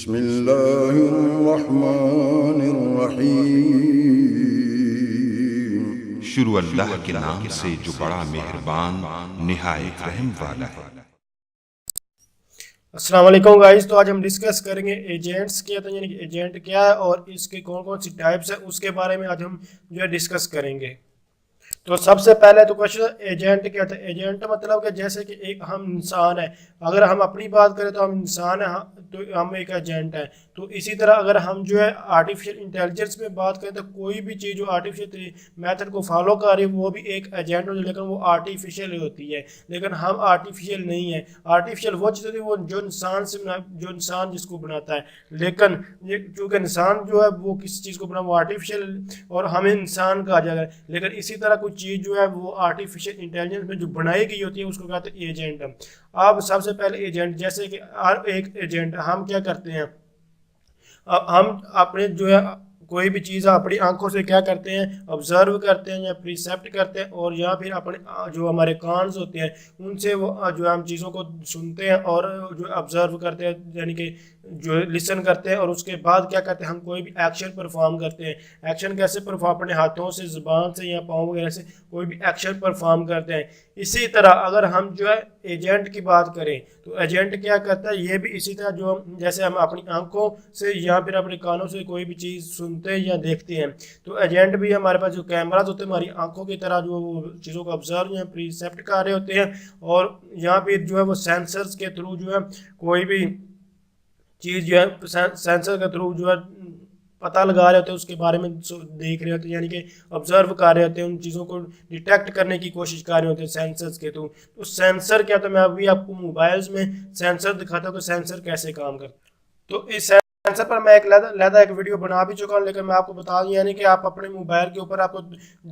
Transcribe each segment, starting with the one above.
बिस्मिल्लाहिर्रहमानिर्रहीम। शुरू अल्लाह के नाम से जो बड़ा मेहरबान निहायत रहम वाला है। अस्सलाम वालेकुम गाइस। तो आज हम डिस्कस करेंगे एजेंट्स क्या होते हैं, यानी कि एजेंट क्या है और इसके कौन कौन सी टाइप्स है उसके बारे में आज हम जो है डिस्कस करेंगे। तो सबसे पहले तो क्वेश्चन एजेंट क्या था। एजेंट मतलब कि जैसे कि एक हम इंसान है, अगर हम अपनी बात करें तो हम इंसान है, तो हम एक एजेंट है। तो इसी तरह अगर हम जो है आर्टिफिशियल इंटेलिजेंस में बात करें तो कोई भी चीज़ जो आर्टिफिशियल मेथड को फॉलो कर रही है वो भी एक एजेंट होती है, लेकिन वो आर्टिफिशियल होती है। लेकिन हम आर्टिफिशियल नहीं है। आर्टिफिशियल वो चीज़ होती है वो जो इंसान से जो इंसान जिसको बनाता है, लेकिन ये चूँकि इंसान जो है वो किसी चीज़ को बना वो आर्टिफिशियल और हमें इंसान कहा जाएगा। लेकिन इसी तरह कुछ चीज़ जो है वो आर्टिफिशियल इंटेलिजेंस में जो बनाई गई होती है उसको कहते हैं एजेंट। अब सबसे पहले एजेंट, जैसे कि हर एक एजेंट हम क्या करते हैं, हम अपने जो है कोई भी चीज़ अपनी आंखों से क्या करते हैं, ऑब्जर्व करते हैं या प्रिसेप्ट करते हैं, और या फिर अपने जो हमारे कान्स होते हैं उनसे वो जो हम चीज़ों को सुनते हैं और जो ऑब्जर्व करते हैं, यानी कि जो लिसन करते हैं, और उसके बाद क्या करते हैं हम कोई भी एक्शन परफॉर्म करते हैं। एक्शन कैसे परफॉर्म, अपने हाथों से, ज़ुबान से या पाँव वगैरह से कोई भी एक्शन परफॉर्म करते हैं। इसी तरह अगर हम जो है एजेंट की बात करें तो एजेंट क्या करता है, ये भी इसी तरह जो जैसे हम अपनी आंखों से या फिर अपने कानों से कोई भी चीज़ सुनते हैं या देखते हैं, तो एजेंट भी हमारे पास जो कैमराज होते हैं हमारी आंखों की तरह जो चीज़ों को ऑब्जर्व या प्रिसेप्ट कर रहे होते हैं, और यहाँ पे जो है वो सेंसर्स के थ्रू जो है कोई भी चीज़ जो है सेंसर के थ्रू जो है पता लगा रहे होते हैं, उसके बारे में देख रहे होते हैं, यानी कि ऑब्जर्व कर रहे होते हैं, उन चीज़ों को डिटेक्ट करने की कोशिश कर रहे होते हैं सेंसर्स के थ्रू। तो सेंसर क्या, तो मैं अभी आपको मोबाइल्स में सेंसर दिखाता हूँ कि सेंसर कैसे काम करता है। तो इस सेंसर पर मैं एक लहदा एक वीडियो बना भी चुका हूँ, लेकिन मैं आपको बता दूँ यानी कि आप अपने मोबाइल के ऊपर आपको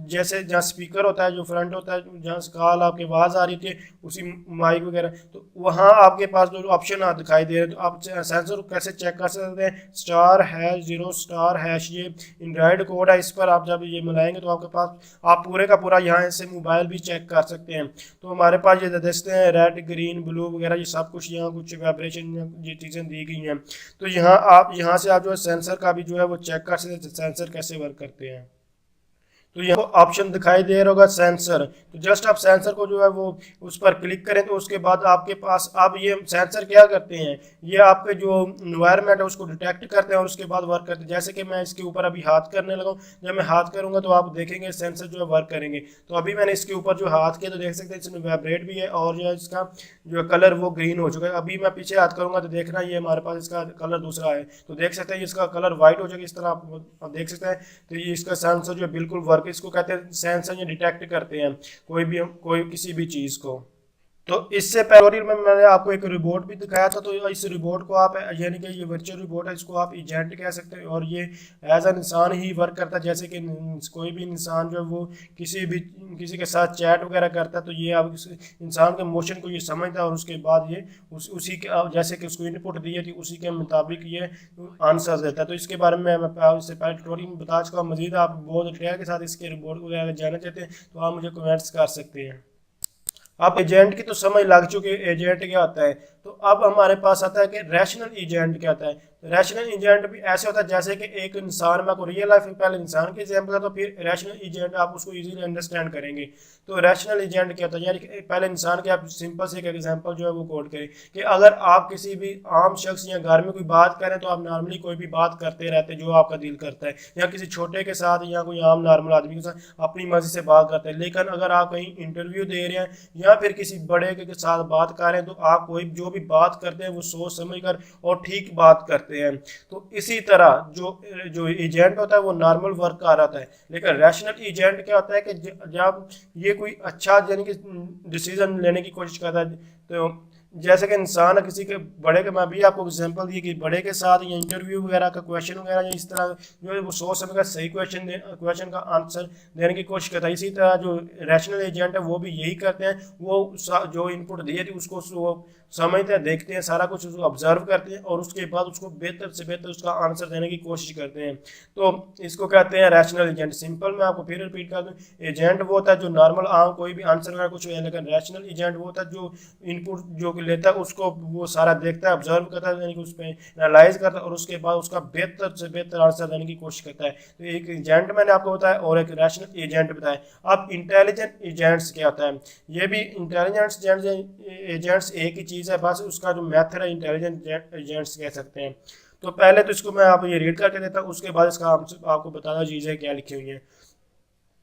जैसे जहाँ स्पीकर होता है, जो फ्रंट होता है, जहाँ से कॉल आपकी आवाज़ आ रही थी उसी माइक वगैरह, तो वहाँ आपके पास जो ऑप्शन दिखाई दे रहे हैं, तो आप सेंसर कैसे चेक कर सकते हैं। *#0* ये एंड्रॉयड कोड है, इस पर आप जब ये मिलाएंगे तो आपके पास आप पूरे का पूरा यहाँ से मोबाइल भी चेक कर सकते हैं। तो हमारे पास ये देखते हैं रेड, ग्रीन, ब्लू वगैरह, ये सब कुछ यहाँ कुछ वाइब्रेशन ये चीज़ें दी गई हैं। तो यहाँ से आप जो है सेंसर का भी जो है वो चेक कर सकते हैं सेंसर कैसे वर्क करते हैं। तो यहाँ ऑप्शन दिखाई दे रहा होगा सेंसर, तो जस्ट आप सेंसर को जो है वो उस पर क्लिक करें तो उसके बाद आपके पास अब ये सेंसर क्या करते हैं, ये आपके जो इन्वायरमेंट है उसको डिटेक्ट करते हैं और उसके बाद वर्क करते हैं। जैसे कि मैं इसके ऊपर अभी हाथ करने लगा हूँ, जब मैं हाथ करूँगा तो आप देखेंगे सेंसर जो है वर्क करेंगे। तो अभी मैंने इसके ऊपर जो हाथ किया तो देख सकते हैं इसमें वाइब्रेट भी है और जो है इसका जो कलर वो ग्रीन हो चुका है। अभी मैं पीछे हाथ करूँगा तो देखना ये हमारे पास इसका कलर दूसरा है, तो देख सकते हैं इसका कलर व्हाइट हो जाएगा इस तरह आप देख सकते हैं। तो ये इसका सेंसर जो बिल्कुल वर्क, इसको कहते हैं सेंसर, ये डिटेक्ट करते हैं कोई किसी भी चीज़ को। तो इससे पहले में मैंने आपको एक रिपोर्ट भी दिखाया था, तो इस रिपोर्ट को आप यानी कि ये वर्चुअल रिपोर्ट है, इसको आप एजेंट कह सकते हैं, और ये एज एन इंसान ही वर्क करता है। जैसे कि कोई भी इंसान जो है वो किसी के साथ चैट वगैरह करता है, तो ये आप इंसान के मोशन को ये समझता है और उसके बाद ये उसी के जैसे कि उसको इनपुट दी थी उसी के मुताबिक ये आंसर देता है। तो इसके बारे में मैं इससे पहले ट्यूटोरियल में बता चुका हूँ। मजीद आप बहुत डिटेल के साथ इसके रिपोर्ट वगैरह जानना चाहते हैं तो आप मुझे कमेंट्स कर सकते हैं। अब एजेंट की तो समझ लग चुकी है एजेंट क्या होता है। तो अब हमारे पास आता है कि रैशनल एजेंट क्या होता है। रैशनल एजेंट भी ऐसे होता है जैसे कि एक इंसान, मैं को रियल लाइफ में पहले इंसान के एग्जाम्पल है तो फिर रैशनल एजेंट आप उसको इजीली अंडरस्टैंड करेंगे। तो रैशनल एजेंट क्या होता है, यानी कि पहले इंसान के आप सिंपल से एक एग्जाम्पल जो है वो कोट करें कि अगर आप किसी भी आम शख्स या घर में कोई बात करें तो आप नॉर्मली कोई भी बात करते रहते हैं जो आपका दिल करता है, या किसी छोटे के साथ या कोई आम नॉर्मल आदमी के साथ अपनी मर्जी से बात करते हैं। लेकिन अगर आप कहीं इंटरव्यू दे रहे हैं या फिर किसी बड़े के साथ बात कर रहे हैं तो आप कोई जो भी बात करते हैं वो सोच समझ कर और ठीक बात करते हैं। तो इसी तरह जो एजेंट होता है वो नॉर्मल वर्क कर रहा है। लेकिन रैशनल एजेंट क्या होता है कि जब ये कोई अच्छा यानी कि डिसीजन लेने की कोशिश करता है, तो जैसे कि इंसान किसी के बड़े के, मैं भी आपको एग्जांपल दी कि बड़े के साथ या इंटरव्यू वगैरह का क्वेश्चन वगैरह या इस तरह जो है वो सोच समझ कर सही क्वेश्चन का आंसर देने की कोशिश करता है। इसी तरह जो रैशनल एजेंट है वो भी यही करते हैं, वो जो इनपुट दिए थी उसको वो समझते हैं, देखते हैं, सारा कुछ उसको ऑब्जर्व करते हैं और उसके बाद उसको बेहतर से बेहतर उसका आंसर देने की कोशिश करते हैं। तो इसको कहते हैं रैशनल एजेंट। सिंपल मैं आपको फिर रिपीट कर दूँ, एजेंट वो होता है जो नॉर्मल कोई भी आंसर वगैरह कुछ है, लेकिन रैशनल एजेंट वो होता है जो इनपुट जो लेता है, उसको वो सारा देखता है, ऑब्जर्व करता है, यानी कि उस पर एनालाइज करता है और उसके बाद उसका बेहतर से बेहतर आंसर देने की कोशिश करता है। तो एक एजेंट मैंने आपको बताया और एक रैशनल एजेंट बताया। अब इंटेलिजेंट एजेंट्स क्या होता है? ये भी इंटेलिजेंट एजेंट्स एक ही चीज़ है, बस उसका जो मेथड है इंटेलिजेंट एजेंट्स कह सकते हैं। तो पहले तो इसको मैं आप ये रीड करके देता हूँ, उसके बाद इसका आपको बताना चीज़ें क्या लिखी हुई हैं।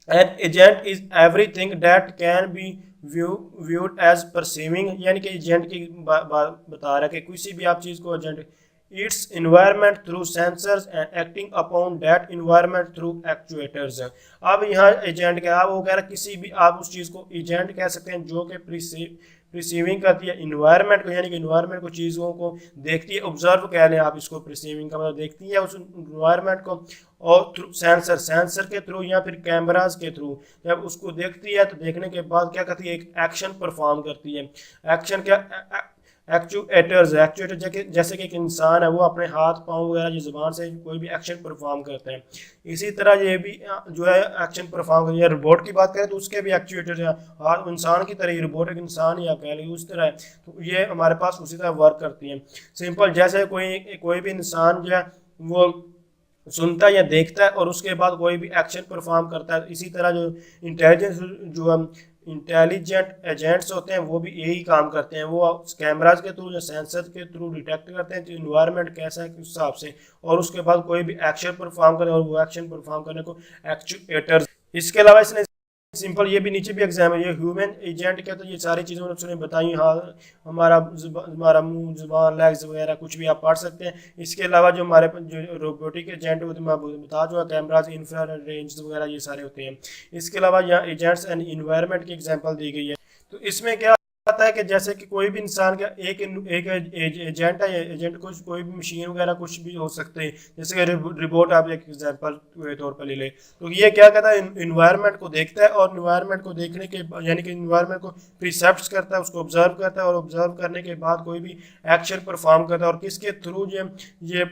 An agent is everything that can be viewed as perceiving, यानी कि एजेंट की बता रहा है कि किसी भी आप चीज़ को agent its environment through sensors and acting upon that environment through actuators। अब यहाँ एजेंट क्या है? वो कह रहा है किसी भी आप उस चीज़ को एजेंट कह सकते हैं जो कि प्रिसीविंग करती है इन्वायरमेंट को, यानी कि इन्वायरमेंट को, चीज़ों को देखती है, ऑब्जर्व कह लें आप इसको, प्रिसीविंग का मतलब देखती है उस इन्वायरमेंट को, और थ्रू सेंसर के थ्रू या फिर कैमराज के थ्रू जब उसको देखती है तो देखने के बाद क्या करती है? एक एक्शन परफॉर्म करती है। एक्शन क्या? एक्चुएटर जैसे कि एक इंसान है वो अपने हाथ पाँव वगैरह जो ज़ुबान से कोई भी एक्शन परफॉर्म करते हैं, इसी तरह ये भी जो है एक्शन परफॉर्म करती है। रोबोट की बात करें तो उसके भी एक्चुएटर है, हाथ इंसान की तरह, रोबोट एक इंसान ही आप कह लीजिए उस तरह है, तो ये हमारे पास उसी तरह वर्क करती है। सिंपल जैसे कोई भी इंसान जो है वो सुनता है या देखता है और उसके बाद कोई भी एक्शन परफॉर्म करता है, इसी तरह जो इंटेलिजेंट एजेंट्स होते हैं वो भी यही काम करते हैं। वो कैमराज के थ्रू या सेंसर के थ्रू डिटेक्ट करते हैं कि इन्वायरमेंट कैसा है उस हिसाब से, और उसके बाद कोई भी एक्शन परफॉर्म करें और वो एक्शन परफॉर्म करने को एक्चुएटर्स। इसके अलावा इसने सिंपल ये भी नीचे भी एग्जाम है, ये ह्यूमन एजेंट क्या, तो ये सारी चीज़ें उसने बताई। हाँ, हमारा मुंह, जुबान, लेग्स वगैरह कुछ भी आप पढ़ सकते हैं। इसके अलावा जो हमारे जो रोबोटिक एजेंट होते हैं मैं बता चुका, कैमराज, इंफ्रारेड रेंज वगैरह ये सारे होते हैं। इसके अलावा यहाँ एजेंट्स एंड इन्वायरमेंट की एग्जाम्पल दी गई है। तो इसमें क्या आता है कि जैसे कि कोई भी इंसान का एक एजेंट है, एजेंट कुछ कोई भी मशीन वगैरह कुछ भी हो सकते हैं, जैसे कि रिबोट आप एक एग्जांपल के तौर पर ले ले, तो ये क्या करता है? इन्वायरमेंट को देखता है और इन्वायरमेंट को देखने के यानी कि इन्वायरमेंट को प्रिसेप्ट करता है, उसको ऑब्जर्व करता है और ऑब्जर्व करने के बाद कोई भी एक्शन परफॉर्म करता है, और किसके थ्रू ये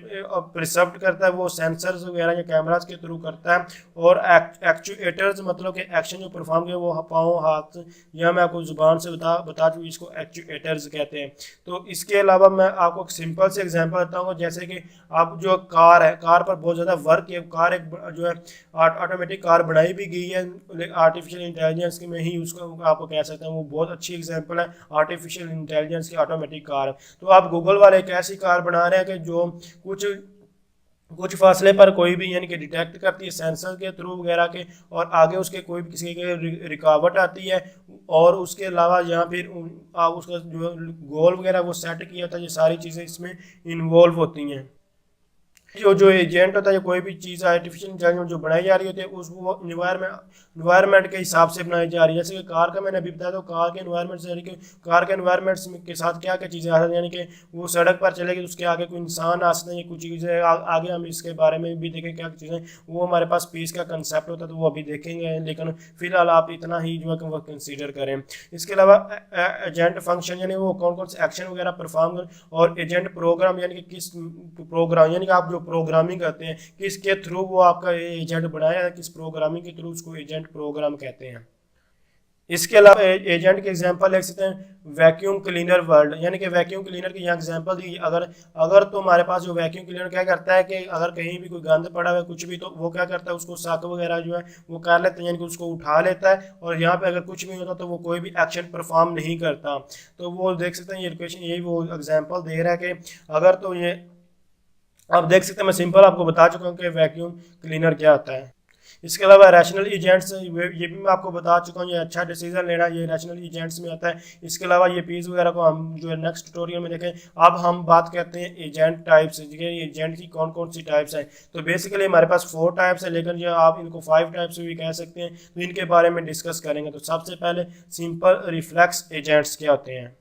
प्रिसेप्ट करता है? वो सेंसर्स वगैरह या कैमराज के थ्रू करता है। और एक्चुएटर्स मतलब कि एक्शन जो परफॉर्म किया वो पाँव, हाथ, या मैं आपको जुबान से बता चुकी, इसको एक्चुएटर्स कहते हैं। तो इसके अलावा मैं आपको सिंपल से एग्जांपल बताऊंगा, जैसे कि आप जो कार है, कार पर बहुत ज़्यादा वर्क है, कार एक जो है ऑटोमेटिक कार बनाई भी गई है आर्टिफिशियल इंटेलिजेंस में ही, उसको आपको कह सकते हैं, वो बहुत अच्छी एग्जांपल है आर्टिफिशियल इंटेलिजेंस की ऑटोमेटिक कार। तो आप गूगल वाले एक ऐसी कार बना रहे हैं कि जो कुछ फासले पर कोई भी यानी कि डिटेक्ट करती है सेंसर के थ्रू वगैरह के, और आगे उसके कोई भी किसी के रुकावट आती है, और उसके अलावा यहाँ फिर उसका जो गोल वगैरह वो सेट किया होता है, ये सारी चीज़ें इसमें इन्वॉल्व होती हैं। जो एजेंट होता है, कोई भी चीज़ आर्टिफिशियल इंटेलिजेंस जो बनाई जा रही होती है उस वो इन्वायरमेंट के हिसाब से बनाई जा रही है। जैसे कि कार का मैंने अभी बताया, तो कार के इन्वायरमेंट से, यानी कि कार के इन्वायरमेंट्स के साथ क्या क्या चीज़ें आ रही हैं, यानी कि वो सड़क पर चलेगी तो उसके आगे कोई इंसान आ सकते हैं, कुछ चीज़ें आगे हम इसके बारे में भी देखें क्या चीज़ें, वो हमारे पास पीस का कंसेप्ट होता है तो वो अभी देखेंगे, लेकिन फिलहाल आप इतना ही जो है वो कंसिडर करें। इसके अलावा एजेंट फंक्शन यानी वो कौन कौन से एक्शन वगैरह परफॉर्म कर, और एजेंट प्रोग्राम यानी कि किस प्रोग्राम, यानी कि आप जो प्रोग्रामिंग करते हैं किसके थ्रू वो आपका एजेंट बनाया है, किस प्रोग्रामिंग के थ्रू उसको एजेंट प्रोग्राम कहते हैं। इसके अलावा एजेंट के एग्जांपल देख सकते हैं, वैक्यूम क्लीनर वर्ल्ड, यानी कि वैक्यूम क्लीनर की यहाँ एग्जांपल दी। अगर तो हमारे पास जो वैक्यूम क्लीनर क्या करता है कि अगर कहीं भी कोई गंद पड़ा हुआ है कुछ भी, तो वो क्या करता है उसको सक वगैरह जो है वो कर लेते हैं, यानी कि उसको उठा लेता है, और यहाँ पे अगर कुछ भी होता तो वो कोई भी एक्शन परफॉर्म नहीं करता। तो वो देख सकते हैं ये क्वेश्चन, यही वो एग्जाम्पल दे रहा है कि अगर तो ये आप देख सकते हैं, मैं सिंपल आपको बता चुका हूँ कि वैक्यूम क्लीनर क्या होता है। इसके अलावा रैशनल एजेंट्स, ये भी मैं आपको बता चुका हूँ, ये अच्छा डिसीजन लेना ये रैशनल एजेंट्स में आता है। इसके अलावा ये पीस वगैरह को हम जो है नेक्स्ट ट्यूटोरियल में देखें। अब हम बात करते हैं एजेंट टाइप्स, एजेंट की कौन कौन सी टाइप्स हैं। तो बेसिकली हमारे पास 4 टाइप्स है, लेकिन जो आप इनको 5 टाइप्स भी कह सकते हैं, तो इनके बारे में डिस्कस करेंगे। तो सबसे पहले सिंपल रिफ्लेक्स एजेंट्स क्या होते हैं।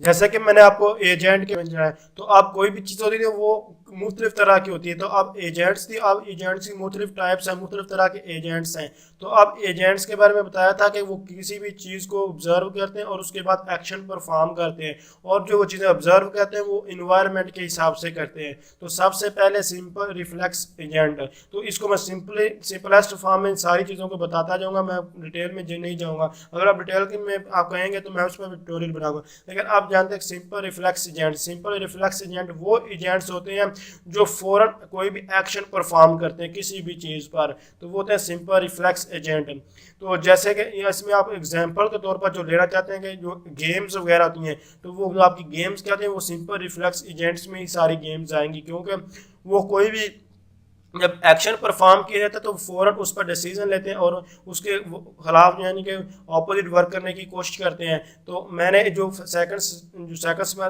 जैसे कि मैंने आपको एजेंट के तो आप कोई भी चीज़ होती है वो मुख्तलिफ तरह की होती है। तो अब एजेंट्स थी, अब एजेंट्स की मुख्तलिफ टाइप्स हैं, मुख्तलिफ तरह के एजेंट्स हैं। तो अब एजेंट्स के बारे में बताया था कि वो किसी भी चीज़ को ऑब्जर्व करते हैं और उसके बाद एक्शन परफॉर्म करते हैं, और जो वो चीज़ें ऑब्जर्व करते हैं वो इन्वायरमेंट के हिसाब से करते हैं। तो सबसे पहले सिंपल रिफ्लेक्स एजेंट, तो इसको मैं सिंपलेस्ट फॉर्म में सारी चीज़ों को बताता जाऊँगा, मैं डिटेल में नहीं जाऊँगा। अगर आप डिटेल की में आप कहेंगे तो मैं उस पर ट्यूटोरियल बनाऊंगा। लेकिन आप जानते हैं simple reflex agent, simple reflex agent वो एजेंट्स होते हैं जो फौरन कोई भी एक्शन परफॉर्म करते हैं किसी भी चीज़ पर, तो वो होते हैं सिंपल रिफ्लेक्स एजेंट। तो जैसे कि इसमें आप एग्जांपल के तौर पर जो लेना चाहते हैं कि जो गेम्स वगैरह होती हैं, तो वो जो आपकी गेम्स क्या होती हैं वो सिंपल रिफ्लेक्स एजेंट्स में ही सारी गेम्स आएंगी, क्योंकि वो कोई भी जब एक्शन परफॉर्म किया जाता है तो फ़ौरन उस पर डिसीजन लेते हैं और उसके खिलाफ यानी कि ऑपोजिट वर्क करने की कोशिश करते हैं। तो मैंने जो सेकंड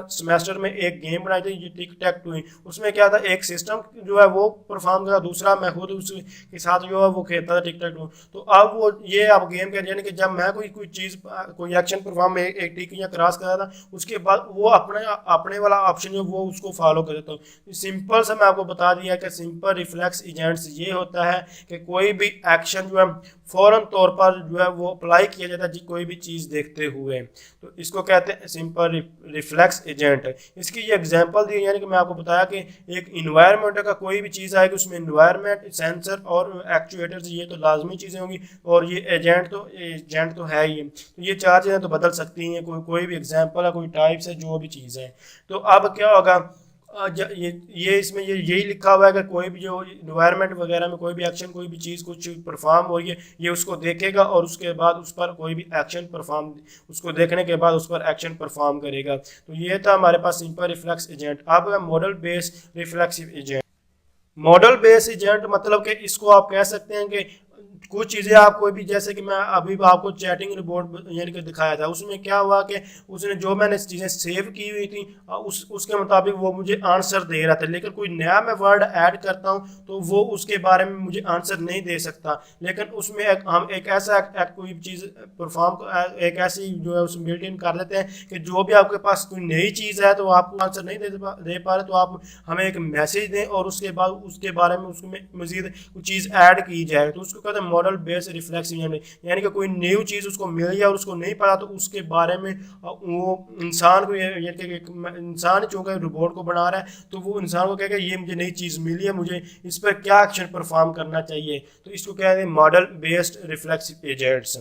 सेमेस्टर में एक गेम बनाई थी ये टिक टैक टू, उसमें क्या था, एक सिस्टम जो है वो परफॉर्म किया, दूसरा मैं खुद उसके साथ जो है वो खेलता था टिक टैक टू। तो अब वो ये आप गेम कह यानी कि जब मैं कोई चीज़ कोई एक्शन परफॉर्म में एक टिक या क्रॉस कर रहा था, उसके बाद वो अपने वाला ऑप्शन जो वो उसको फॉलो कर देता हूँ। सिंपल से मैं आपको बता दिया कि सिंपल रिफ्लेक्स एजेंट्स ये होता है कि कोई भी एक्शन जो है फौरन तौर पर जो है वो अप्लाई किया जाता है कोई भी चीज़ देखते हुए, तो इसको कहते हैं सिंपल रिफ्लेक्स एजेंट। इसकी ये एग्जांपल दी यानी कि मैं आपको बताया कि एक इन्वायरमेंट का कोई भी चीज़ आएगी उसमें इन्वायरमेंट, सेंसर और एक्चुएटर्स ये तो लाजमी चीज़ें होंगी, और ये एजेंट तो है ही। तो ये चार चीज़ें तो बदल सकती हैं, कोई भी एग्जाम्पल है, कोई टाइप्स है, जो भी चीज़ है। तो अब क्या होगा, ये इसमें यही लिखा हुआ है कि कोई भी जो इन्वायरमेंट वगैरह में कोई भी एक्शन, कोई भी चीज़ कुछ परफॉर्म हो रही है, ये उसको देखेगा और उसके बाद उस पर कोई भी एक्शन परफॉर्म, उसको देखने के बाद उस पर एक्शन परफॉर्म करेगा। तो ये था हमारे पास सिंपल रिफ्लेक्स एजेंट। अब है model based reflexive agent. Model based agent मतलब कि इसको आप कह सकते हैं कि कुछ चीज़ें आप कोई भी, जैसे कि मैं अभी आपको चैटिंग रिपोर्ट यानी कि दिखाया था, उसमें क्या हुआ कि उसने जो मैंने चीज़ें सेव की हुई थी उसके मुताबिक वो मुझे आंसर दे रहा था, लेकिन कोई नया मैं वर्ड ऐड करता हूं तो वो उसके बारे में मुझे आंसर नहीं दे सकता। लेकिन उसमें हम एक ऐसा कोई चीज़ परफॉर्म एक ऐसी जो है उसमें बिल्ट इन कर देते हैं कि जो भी आपके पास कोई नई चीज़ है तो आपको आंसर नहीं दे पा रहे तो आप हमें एक मैसेज दें और उसके बाद उसके बारे में उसमें मजीद कुछ चीज़ ऐड की जाए, तो उसको कहते हैं मॉडल बेस्ड रिफ्लेक्सिव एजेंट। यानी कि कोई न्यू चीज़ उसको मिल गया और उसको नहीं पता तो उसके बारे में वो इंसान को, यानी कि इंसान चूँकि रोबोट को बना रहा है तो वो इंसान को कहेगा ये मुझे नई चीज़ मिली है, मुझे इस पर क्या एक्शन परफॉर्म करना चाहिए, तो इसको कहते हैं मॉडल बेस्ड रिफ्लेक्सिव एजेंट्स।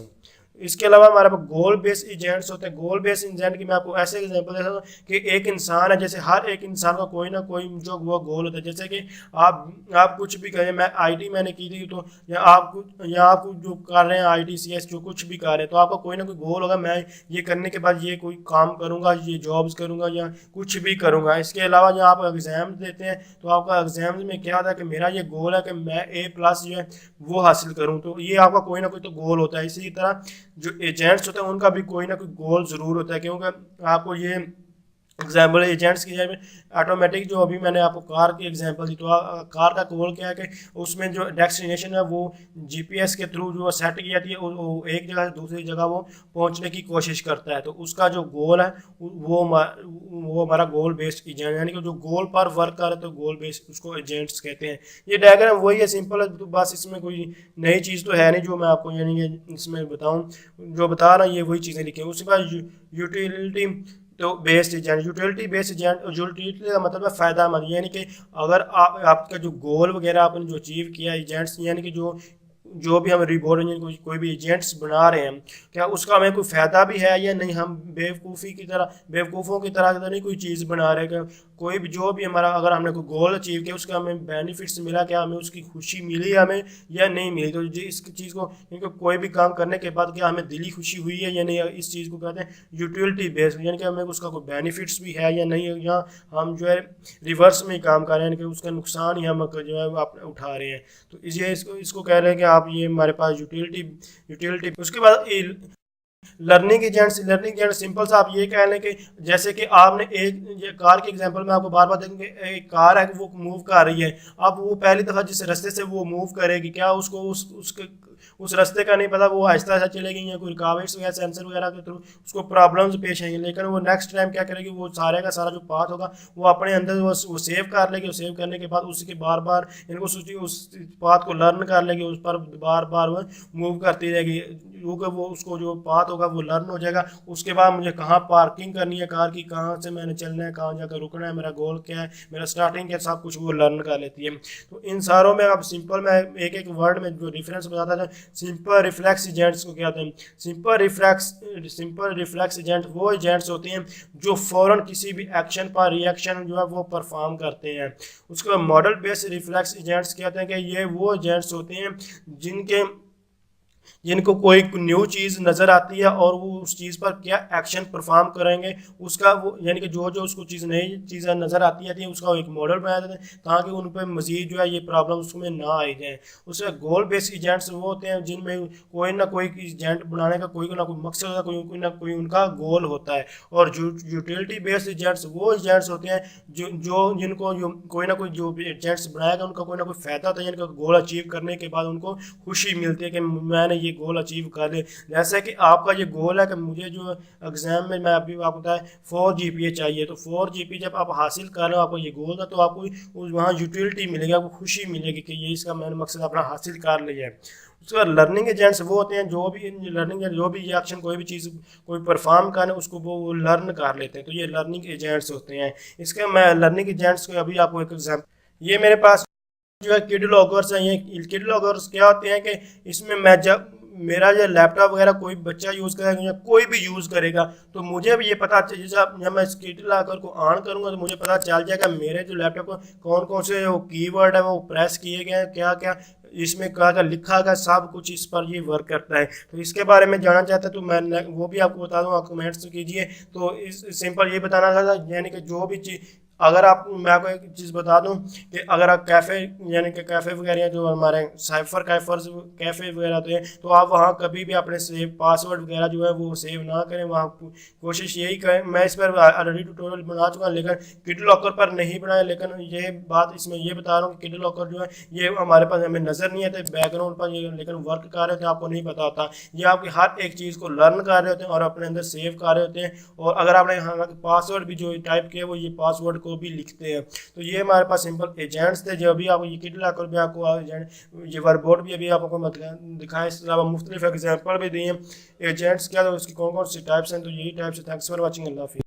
इसके अलावा हमारे पास गोल बेस्ड एजेंट्स होते हैं। गोल बेस्ड एजेंट की मैं आपको ऐसे एग्जांपल देता हूँ कि एक इंसान है, जैसे हर एक इंसान का कोई ना कोई जो वो गोल होता है, जैसे कि आप कुछ भी करें, मैं आईटी मैंने की थी, तो या आप जो कर रहे हैं ITCS जो कुछ भी कर रहे हैं तो आपका कोई ना कोई गोल होगा, मैं ये करने के बाद ये कोई काम करूँगा, ये जॉब्स करूँगा या कुछ भी करूँगा। इसके अलावा जब आप एग्ज़ाम देते हैं तो आपका एग्ज़ाम में क्या होता है कि मेरा ये गोल है कि मैं A+ जो है वो हासिल करूँ, तो ये आपका कोई ना कोई तो गोल होता है। इसी तरह जो एजेंट्स होते हैं उनका भी कोई ना कोई गोल ज़रूर होता है, क्योंकि आपको ये एग्जाम्पल एजेंट्स की जाए ऑटोमेटिक, जो अभी मैंने आपको कार की एग्जांपल दी, तो कार का गोल क्या है कि उसमें जो डेस्टिनेशन है वो GPS के थ्रू जो सेट की जाती है, वो एक जगह से दूसरी जगह वो पहुंचने की कोशिश करता है, तो उसका जो गोल है वो हमारा गोल बेस्ड एजेंट, यानी कि जो गोल पर वर्क कर रहे तो गोल बेस्ड उसको एजेंट्स कहते हैं। ये डायग्राम वही है, सिंपल है, तो बस इसमें कोई नई चीज़ तो है नहीं जो मैं आपको यानी कि इसमें बताऊँ, जो बता रहा हूँ ये वही चीज़ें लिखी हैं। उसके बाद यूटिलिटी तो based agent, utility based agent, utility का मतलब है फ़ायदा मंद, यानी कि अगर आपका जो गोल वगैरह आपने जो अचीव किया एजेंट्स, यानी कि जो भी हम रिबोर्ड इंजन कोई भी एजेंट्स बना रहे हैं, क्या उसका हमें कोई फ़ायदा भी है या नहीं, हम बेवकूफ़ों की तरह तो नहीं कोई चीज़ बना रहे हैं। कोई भी जो भी हमारा, अगर हमने कोई गोल अचीव किया उसका हमें बेनिफिट्स मिला, क्या हमें उसकी खुशी मिली हमें या नहीं मिली, तो इस चीज़ को, क्योंकि कोई भी काम करने के बाद क्या हमें दिली खुशी हुई है या नहीं, इस चीज़ को कहते हैं यूटिलिटी बेस्ड, यानी कि हमें उसका कोई बेनिफिट्स भी है या नहीं, या हम जो है रिवर्स में ही काम कर रहे हैं, यानी कि उसका नुकसान ही हम जो है आप उठा रहे हैं। तो ये इसको कह रहे हैं कि आप ये हमारे पास यूटिलिटी। उसके बाद लर्निंग एजेंट सिंपल सा आप ये कह लें कि जैसे कि आपने एक कार की एग्जांपल में आपको बार बार देखेंगे, एक कार है वो मूव कर रही है, अब वो पहली दफ़ा जिस रास्ते से वो मूव करेगी, क्या उसको उस रास्ते का नहीं पता, वो आहिस्ता आहिस्ता चलेगी या कोई रुकावट्स वगैरह सेंसर वगैरह के थ्रू उसको प्रॉब्लम्स पेश आएंगी, लेकिन वो नेक्स्ट टाइम क्या करेगी, वो सारे का सारा जो पाथ होगा वो अपने अंदर वो सेव कर लेगी, और सेव करने के बाद उसके बार बार इनको उस पाथ को लर्न कर लेगी, उस पर बार बार वो मूव करती रहेगी, क्योंकि वो उसको जो पाथ होगा वो लर्न हो जाएगा। उसके बाद मुझे कहाँ पार्किंग करनी है कार की, कहाँ से मैंने चलना है, कहाँ जाकर रुकना है, मेरा गोल क्या है, मेरा स्टार्टिंग क्या, सब कुछ वो लर्न कर लेती है। तो इन सारों में अब सिंपल मैं एक एक वर्ड में जो डिफरेंस बताता था, सिंपल रिफ्लेक्स एजेंट्स को क्या कहते हैं। सिंपल रिफ्लेक्स एजेंट वो एजेंट्स होते हैं जो फौरन किसी भी एक्शन पर रिएक्शन जो है वो परफॉर्म करते हैं। उसको मॉडल बेस्ड रिफ्लेक्स एजेंट्स कहते हैं कि ये वो एजेंट्स होते हैं जिनको कोई न्यू चीज़ नज़र आती है और वो उस चीज़ पर क्या एक्शन परफॉर्म करेंगे, उसका वो यानी कि जो जो उसको चीज़ नई चीज़ें नज़र आती है उसका एक मॉडल बना देते हैं ताकि उन पर मज़ीद जो है ये प्रॉब्लम उसमें ना आई जाए। उसके गोल बेस्ड एजेंट्स वो होते हैं जिनमें कोई ना कोई एजेंट बनाने का कोई ना कोई मकसद होता है, कोई ना कोई उनका गोल होता है। और यूटिलिटी बेस्ड एजेंट्स वो एजेंट्स होते हैं जिनको कोई ना कोई जो एजेंट्स बनाएगा उनका कोई ना कोई फ़ायदा होता है, जिनका गोल अचीव करने के बाद उनको खुशी मिलती है कि मैंने ये गोल अचीव कर ले। जैसे कि आपका ये गोल है कि मुझे जो एग्जाम में मैं अभी आपको बताया 4 GPA चाहिए, तो 4 GPA जब आप हासिल कर रहे हो, आपको ये गोल था, तो आपको वहाँ यूटिलिटी मिलेगी, आपको खुशी मिलेगी कि ये इसका मैंने मकसद अपना हासिल कर लिया है। उसके बाद लर्निंग एजेंट्स वो होते हैं जो भी लर्निंग जो भी एक्शन कोई भी चीज़ कोई परफॉर्म करना उसको वो लर्न कर लेते हैं, तो ये लर्निंग एजेंट्स होते हैं। इसके मैं लर्निंग एजेंट्स को अभी आपको एक एग्जाम्पल, ये मेरे पास जो है किड लॉगर्स हैं। ये किड लॉगर्स क्या होते हैं कि इसमें मैं जब मेरा ये लैपटॉप वगैरह कोई बच्चा यूज़ करेगा या कोई भी यूज़ करेगा तो मुझे भी ये पता चाहिए, जब मैं इस किड लॉगर को ऑन करूँगा तो मुझे पता चल जाएगा मेरे जो लैपटॉप पर कौन कौन से वो कीवर्ड है वो प्रेस किए गए हैं, क्या क्या इसमें क्या क्या लिखा गया, सब कुछ इस पर ये वर्क करता है। तो इसके बारे में जानना चाहता तो मैं वो भी आपको बता दूँ, आप कमेंट्स कीजिए। तो इस सिंपल ये बताना चाहता यानी कि जो भी चीज़ अगर आप मैं आपको एक चीज़ बता दूं कि अगर आप कैफ़े यानी कि कैफ़े वगैरह जो हमारे साइफर कैफ़े वगैरह होते हैं तो आप वहां कभी भी अपने सेव पासवर्ड वगैरह जो है वो सेव ना करें। वहां कोशिश यही करें, मैं इस पर ऑलरेडी ट्यूटोरियल बना चुका हूँ लेकिन किड लॉकर पर नहीं बनाया, लेकिन ये बात इसमें ये बता रहा हूँ कि किड लॉकर जो है ये हमारे पास हमें नज़र नहीं आते बैकग्राउंड पर, ये लेकिन वर्क कर रहे होते हैं, आपको नहीं पता होता। ये आपकी हर एक चीज़ को लर्न कर रहे होते हैं और अपने अंदर सेव कर रहे होते हैं, और अगर आपने पासवर्ड भी जो टाइप किया वो ये पासवर्ड को भी लिखते हैं। तो ये हमारे पास सिंपल एजेंट्स थे जो अभी आपको ये किड लॉकर भी आपको ये वर्कबोर्ड भी अभी आपको दिखाएं, इसके अलावा मुख्तलिफ एग्जाम्पल भी दिए एजेंट्स क्या, तो उसकी कौन कौन सी टाइप्स हैं। तो यही टाइप्स है। थैंक्स फॉर वॉचिंग, अल्लाह हाफिज़।